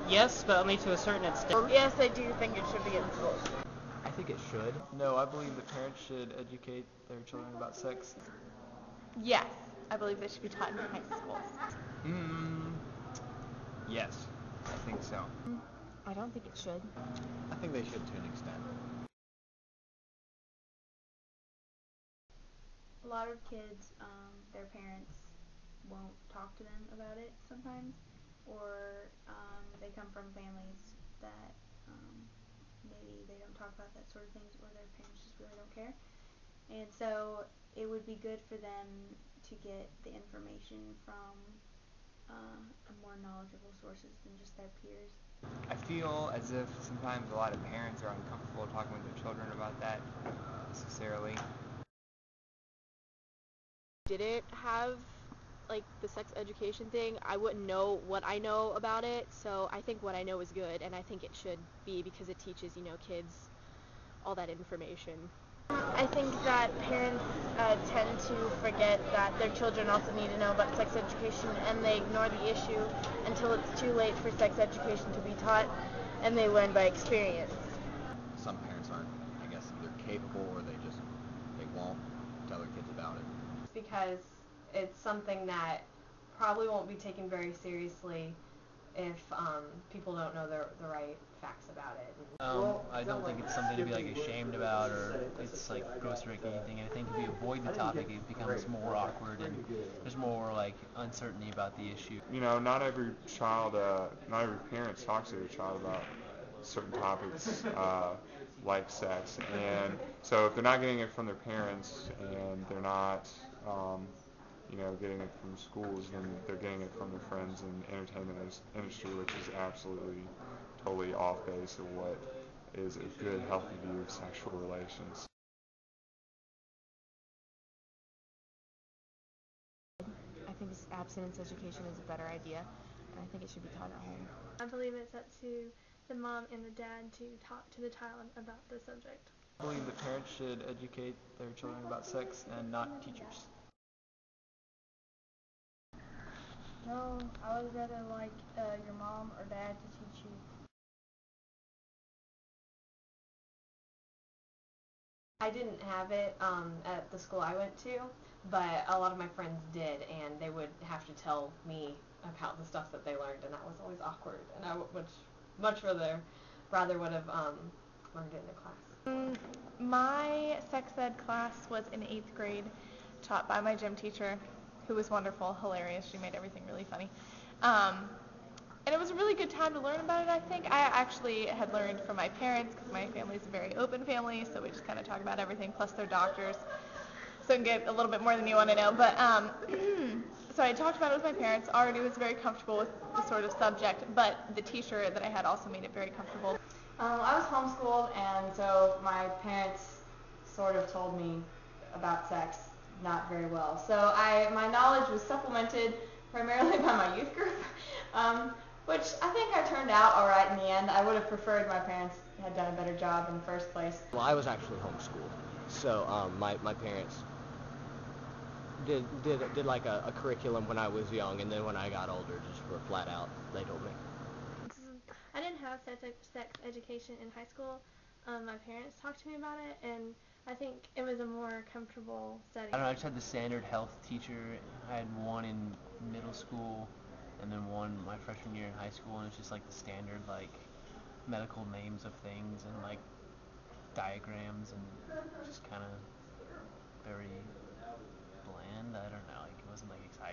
Yes, but only to a certain extent. Yes, I do think it should be in schools. I think it should. No, I believe the parents should educate their children about sex. Yes, I believe they should be taught in high schools. Yes, I think so. I don't think it should. I think they should to an extent. A lot of kids, their parents won't talk to them about it sometimes, or they come from families that maybe they don't talk about that sort of things, or their parents just really don't care. And so it would be good for them to get the information from more knowledgeable sources than just their peers. I feel as if sometimes a lot of parents are uncomfortable talking with their children about that necessarily. Didn't have like the sex education thing, I wouldn't know what I know about it, so I think what I know is good, and I think it should be because it teaches, kids all that information. I think that parents tend to forget that their children also need to know about sex education, and they ignore the issue until it's too late for sex education to be taught, and they learn by experience. Some parents aren't, I guess, either capable or they won't tell their kids about it. Because it's something that probably won't be taken very seriously if people don't know the right facts about it. I don't think it's something to be ashamed about, or it's gross or anything. And I think if we avoid the topic, it becomes more awkward and there's more uncertainty about the issue. Not every parent talks to their child about certain topics like sex, and so if they're not getting it from their parents and they're not getting it from schools, then they're getting it from their friends in the entertainment industry, which is absolutely totally off base of what is a good, healthy view of sexual relations. I think abstinence education is a better idea, and I think it should be taught at home. I believe it's up to the mom and the dad to talk to the child about the subject. I believe the parents should educate their children about sex and not teachers. No, I would rather like your mom or dad to teach you. I didn't have it at the school I went to, but a lot of my friends did, and they would have to tell me about the stuff that they learned, and that was always awkward, and I would much rather would have learned it in a class. My sex ed class was in 8th grade, taught by my gym teacher, who was wonderful, hilarious. She made everything really funny. And it was a really good time to learn about it, I think. I actually had learned from my parents, because my family's a very open family, so we just kind of talk about everything, plus they're doctors, so you can get a little bit more than you want to know. But so I talked about it with my parents, already was very comfortable with the sort of subject, but the teacher that I had also made it very comfortable. I was homeschooled, and so my parents sort of told me about sex not very well. So my knowledge was supplemented primarily by my youth group, which I think I turned out all right in the end. I would have preferred my parents had done a better job in the first place. Well, I was actually homeschooled, so my parents did a curriculum when I was young, and then when I got older, just were flat out, they told me. I didn't have sex education in high school. My parents talked to me about it, and I think it was a more comfortable setting. I don't know, I just had the standard health teacher. I had one in middle school and then one my freshman year in high school, and it's just the standard medical names of things and diagrams, and just kind of very bland. I don't know, it wasn't exciting.